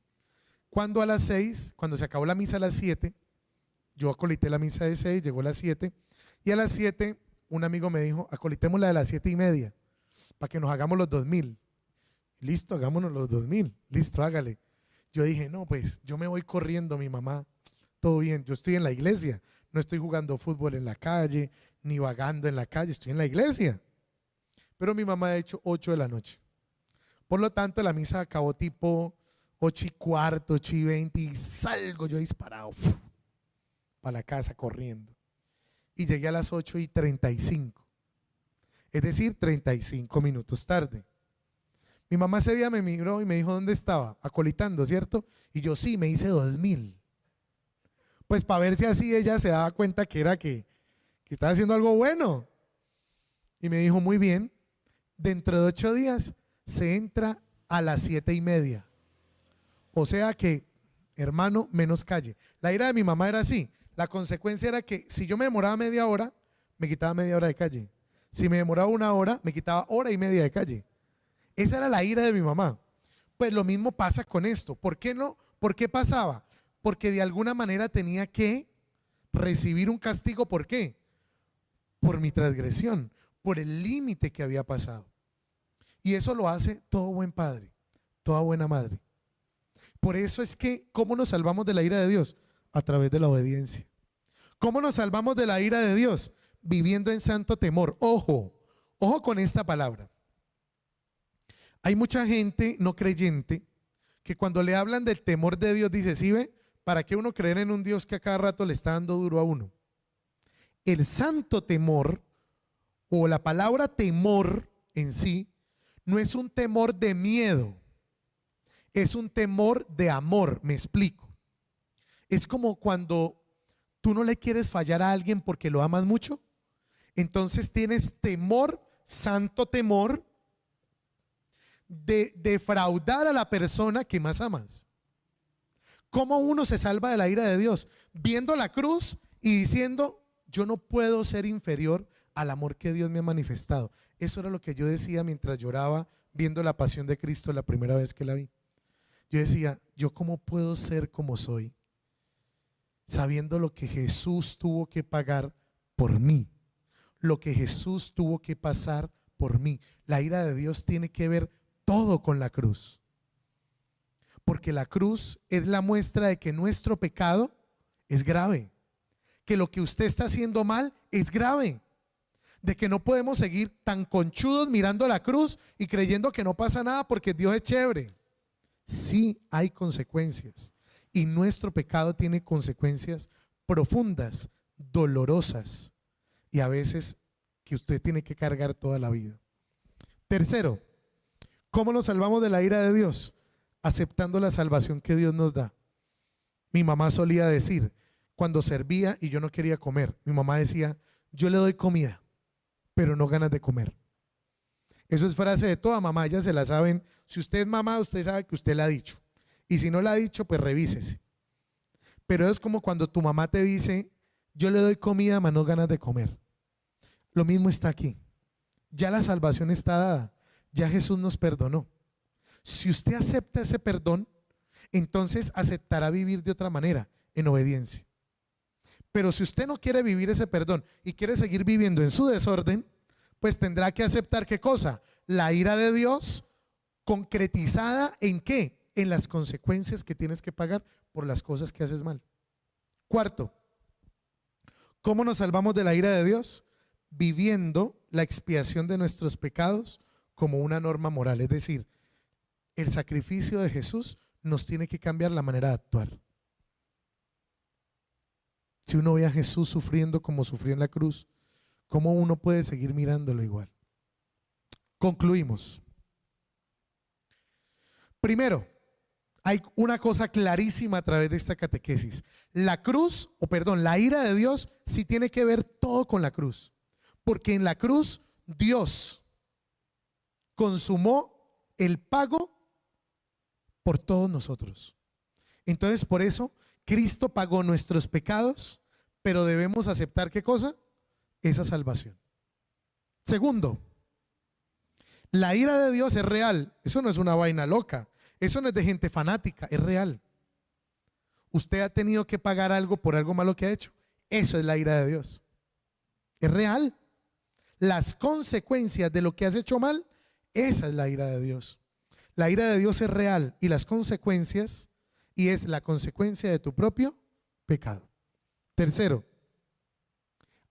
Cuando a las 6, cuando se acabó la misa a las 7, yo acolité la misa de 6, llegó a las 7. Y a las 7, un amigo me dijo, acolitemos la de las 7:30, para que nos hagamos los 2000. Listo, hagámonos los 2000. Listo, hágale. Yo dije, no, pues yo me voy corriendo, mi mamá, todo bien. Yo estoy en la iglesia, no estoy jugando fútbol en la calle, ni vagando en la calle, estoy en la iglesia. Pero mi mamá ha hecho 8 de la noche. Por lo tanto, la misa acabó tipo 8:15, 8:20 y salgo yo disparado para la casa corriendo. Y llegué a las 8:35, es decir, 35 minutos tarde. Mi mamá ese día me miró y me dijo, ¿dónde estaba? Acolitando, ¿cierto? Y yo, sí, me hice 2000. Pues para ver si así ella se daba cuenta que era que que estaba haciendo algo bueno. Y me dijo, muy bien, dentro de 8 días se entra a las 7:30. O sea que, hermano, menos calle. La ira de mi mamá era así. La consecuencia era que si yo me demoraba media hora, me quitaba media hora de calle. Si me demoraba 1 hora, me quitaba 1:30 de calle. Esa era la ira de mi mamá. Pues lo mismo pasa con esto. ¿Por qué no? ¿Por qué pasaba? Porque de alguna manera tenía que recibir un castigo. ¿Por qué? Por mi transgresión, por el límite que había pasado. Y eso lo hace todo buen padre, toda buena madre. Por eso es que, ¿cómo nos salvamos de la ira de Dios? A través de la obediencia. ¿Cómo nos salvamos de la ira de Dios? Viviendo en santo temor. Ojo, ojo con esta palabra. Hay mucha gente no creyente que cuando le hablan del temor de Dios dice, ¿sí ve? ¿Para qué uno creer en un Dios que a cada rato le está dando duro a uno? El santo temor o la palabra temor en sí no es un temor de miedo, es un temor de amor. Me explico. Es como cuando tú no le quieres fallar a alguien porque lo amas mucho, entonces tienes temor, santo temor, de defraudar a la persona que más amas. ¿Cómo uno se salva de la ira de Dios? Viendo la cruz y diciendo, yo no puedo ser inferior al amor que Dios me ha manifestado. Eso era lo que yo decía mientras lloraba viendo la pasión de Cristo la primera vez que la vi. Yo decía, ¿yo cómo puedo ser como soy? Sabiendo lo que Jesús tuvo que pagar por mí, lo que Jesús tuvo que pasar por mí. La ira de Dios tiene que ver todo con la cruz, porque la cruz es la muestra de que nuestro pecado es grave, que lo que usted está haciendo mal es grave, de que no podemos seguir tan conchudos mirando la cruz y creyendo que no pasa nada porque Dios es chévere. Sí hay consecuencias, y nuestro pecado tiene consecuencias profundas, dolorosas, y a veces que usted tiene que cargar toda la vida. Tercero, ¿cómo nos salvamos de la ira de Dios? Aceptando la salvación que Dios nos da. Mi mamá solía decir, cuando servía y yo no quería comer, mi mamá decía, yo le doy comida, pero no ganas de comer. Eso es frase de toda mamá, ya se la saben. Si usted es mamá, usted sabe que usted la ha dicho. Y si no la ha dicho, pues revísese. Pero es como cuando tu mamá te dice, yo le doy comida, mas no ganas de comer. Lo mismo está aquí. Ya la salvación está dada. Ya Jesús nos perdonó. Si usted acepta ese perdón, entonces aceptará vivir de otra manera, en obediencia. Pero si usted no quiere vivir ese perdón y quiere seguir viviendo en su desorden, pues tendrá que aceptar ¿qué cosa? La ira de Dios concretizada ¿en qué? En las consecuencias que tienes que pagar por las cosas que haces mal. Cuarto, ¿cómo nos salvamos de la ira de Dios? Viviendo la expiación de nuestros pecados como una norma moral. Es decir, el sacrificio de Jesús nos tiene que cambiar la manera de actuar. Si uno ve a Jesús sufriendo como sufrió en la cruz, ¿cómo uno puede seguir mirándolo igual? Concluimos. Primero, hay una cosa clarísima a través de esta catequesis. La cruz, la ira de Dios sí tiene que ver todo con la cruz. Porque en la cruz Dios consumó el pago por todos nosotros. Entonces, por eso Cristo pagó nuestros pecados, pero debemos aceptar ¿qué cosa? Esa salvación. Segundo, la ira de Dios es real. Eso no es una vaina loca. Eso no es de gente fanática, es real. Usted ha tenido que pagar algo por algo malo que ha hecho. Eso es la ira de Dios. Es real. Las consecuencias de lo que has hecho mal, esa es la ira de Dios. La ira de Dios es real y las consecuencias, y es la consecuencia de tu propio pecado. Tercero,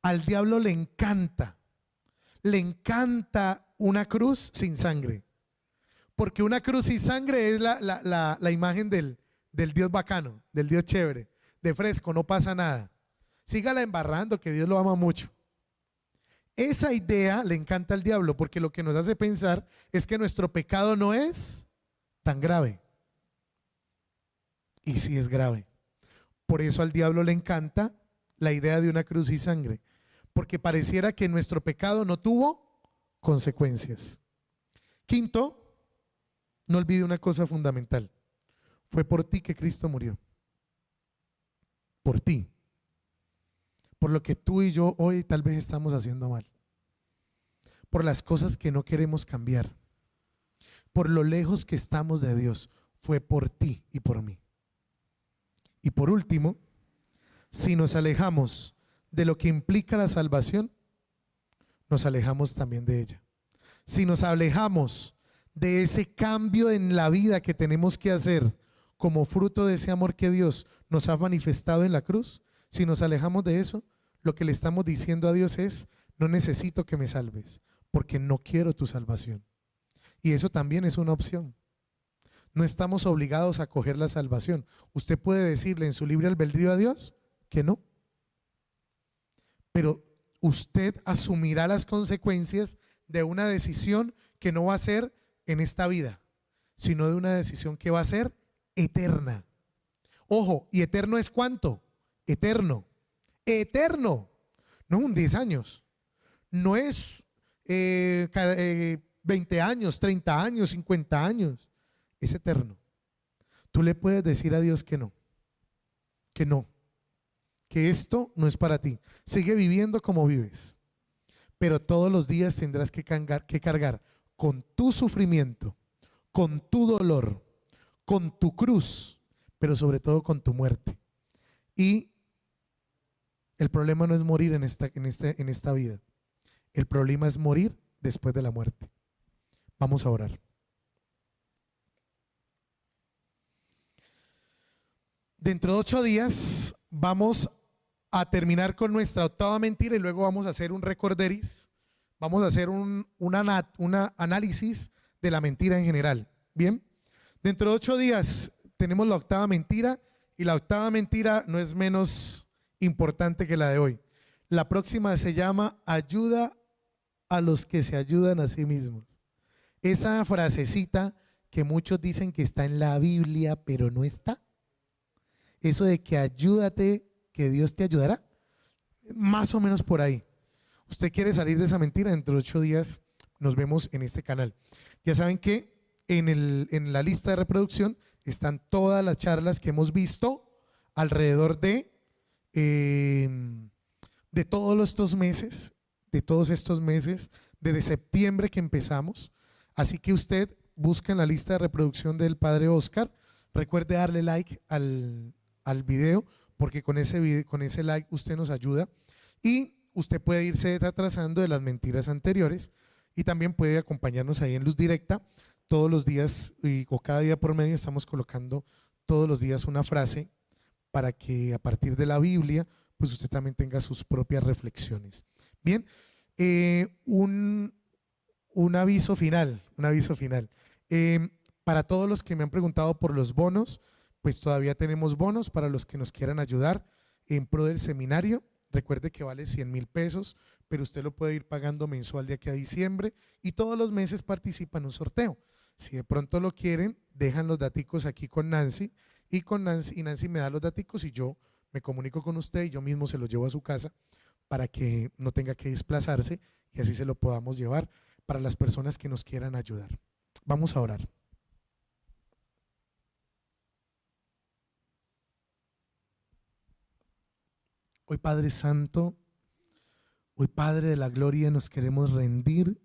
al diablo le encanta una cruz sin sangre. Porque una cruz sin sangre es la imagen del Dios bacano, del Dios chévere, de fresco, no pasa nada. Sígala embarrando, que Dios lo ama mucho. Esa idea le encanta al diablo porque lo que nos hace pensar es que nuestro pecado no es tan grave. Y sí es grave. Por eso al diablo le encanta la idea de una cruz y sangre. porque pareciera que nuestro pecado no tuvo consecuencias. Quinto, no olvide una cosa fundamental. Fue por ti que Cristo murió. Por ti. Por lo que tú y yo hoy tal vez estamos haciendo mal. Por las cosas que no queremos cambiar. Por lo lejos que estamos de Dios. Fue por ti y por mí. Y por último, si nos alejamos de lo que implica la salvación, nos alejamos también de ella. Si nos alejamos de ese cambio en la vida que tenemos que hacer como fruto de ese amor que Dios nos ha manifestado en la cruz, si nos alejamos de eso, lo que le estamos diciendo a Dios es: no necesito que me salves, porque no quiero tu salvación. Y eso también es una opción. No estamos obligados a coger la salvación. Usted puede decirle en su libre albedrío a Dios que no. Pero usted asumirá las consecuencias de una decisión que no va a ser en esta vida, sino de una decisión que va a ser eterna. Ojo, ¿y eterno es cuánto? Eterno. Eterno. No un 10 años. No es 20 años, 30 años, 50 años. Es eterno. Tú le puedes decir a Dios que no, que esto no es para ti. Sigue viviendo como vives, pero todos los días tendrás que cargar con tu sufrimiento, con tu dolor, con tu cruz, pero sobre todo con tu muerte. Y el problema no es morir en esta vida. El problema es morir después de la muerte. Vamos a orar. Dentro de 8 días vamos a terminar con nuestra octava mentira y luego vamos a hacer un recorderis. Vamos a hacer un análisis de la mentira en general. Bien, dentro de 8 días tenemos la octava mentira y la octava mentira no es menos importante que la de hoy. La próxima se llama: ayuda a los que se ayudan a sí mismos. Esa frasecita que muchos dicen que está en la Biblia, pero no está. Eso de que ayúdate, que Dios te ayudará, más o menos por ahí. Usted quiere salir de esa mentira, dentro de 8 días nos vemos en este canal. Ya saben que en la lista de reproducción están todas las charlas que hemos visto alrededor de todos estos meses, desde septiembre que empezamos. Así que usted busca en la lista de reproducción del Padre Oscar. Recuerde darle like al video, porque con ese like usted nos ayuda y usted puede irse atrasando de las mentiras anteriores, y también puede acompañarnos ahí en Luz Directa todos los días, o cada día por medio estamos colocando todos los días una frase para que a partir de la Biblia pues usted también tenga sus propias reflexiones. Bien, un aviso final, para todos los que me han preguntado por los bonos, pues todavía tenemos bonos para los que nos quieran ayudar en pro del seminario. Recuerde que vale 100,000 pesos, pero usted lo puede ir pagando mensual de aquí a diciembre y todos los meses participa en un sorteo. Si de pronto lo quieren, dejan los daticos aquí con Nancy y Nancy me da los daticos y yo me comunico con usted y yo mismo se los llevo a su casa para que no tenga que desplazarse y así se lo podamos llevar para las personas que nos quieran ayudar. Vamos a orar. Hoy, Padre Santo, hoy, Padre de la Gloria, nos queremos rendir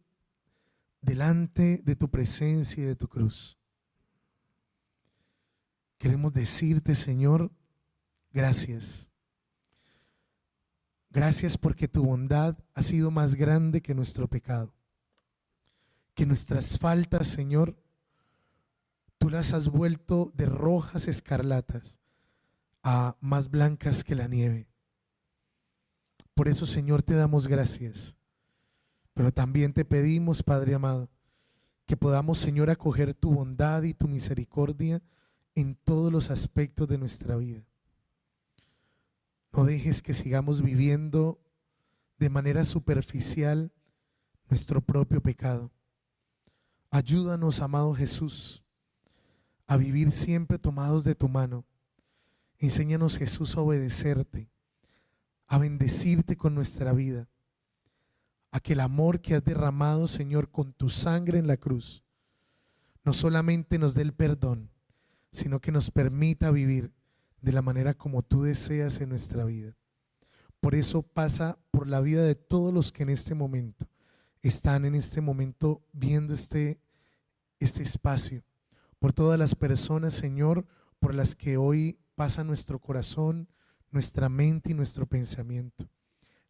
delante de tu presencia y de tu cruz. Queremos decirte, Señor, gracias. Gracias porque tu bondad ha sido más grande que nuestro pecado. Que nuestras faltas, Señor, tú las has vuelto de rojas escarlatas a más blancas que la nieve. Por eso, Señor, te damos gracias. Pero también te pedimos, Padre amado, que podamos, Señor, acoger tu bondad y tu misericordia en todos los aspectos de nuestra vida. No dejes que sigamos viviendo de manera superficial nuestro propio pecado. Ayúdanos, amado Jesús, a vivir siempre tomados de tu mano. Enséñanos, Jesús, a obedecerte, a bendecirte con nuestra vida, a que el amor que has derramado, Señor, con tu sangre en la cruz, no solamente nos dé el perdón, sino que nos permita vivir de la manera como tú deseas en nuestra vida. Por eso pasa por la vida de todos los que en este momento están en este momento viendo este espacio, por todas las personas, Señor, por las que hoy pasa nuestro corazón, nuestra mente y nuestro pensamiento.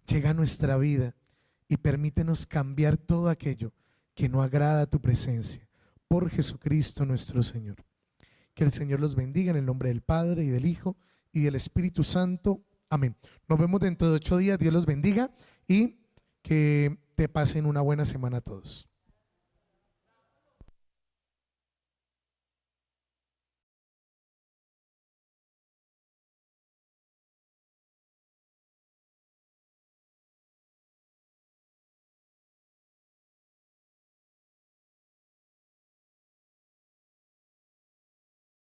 Llega a nuestra vida y permítenos cambiar todo aquello que no agrada a tu presencia, por Jesucristo nuestro Señor. Que el Señor los bendiga en el nombre del Padre y del Hijo y del Espíritu Santo. Amén. Nos vemos dentro de 8 días. Dios los bendiga y que te pasen una buena semana a todos.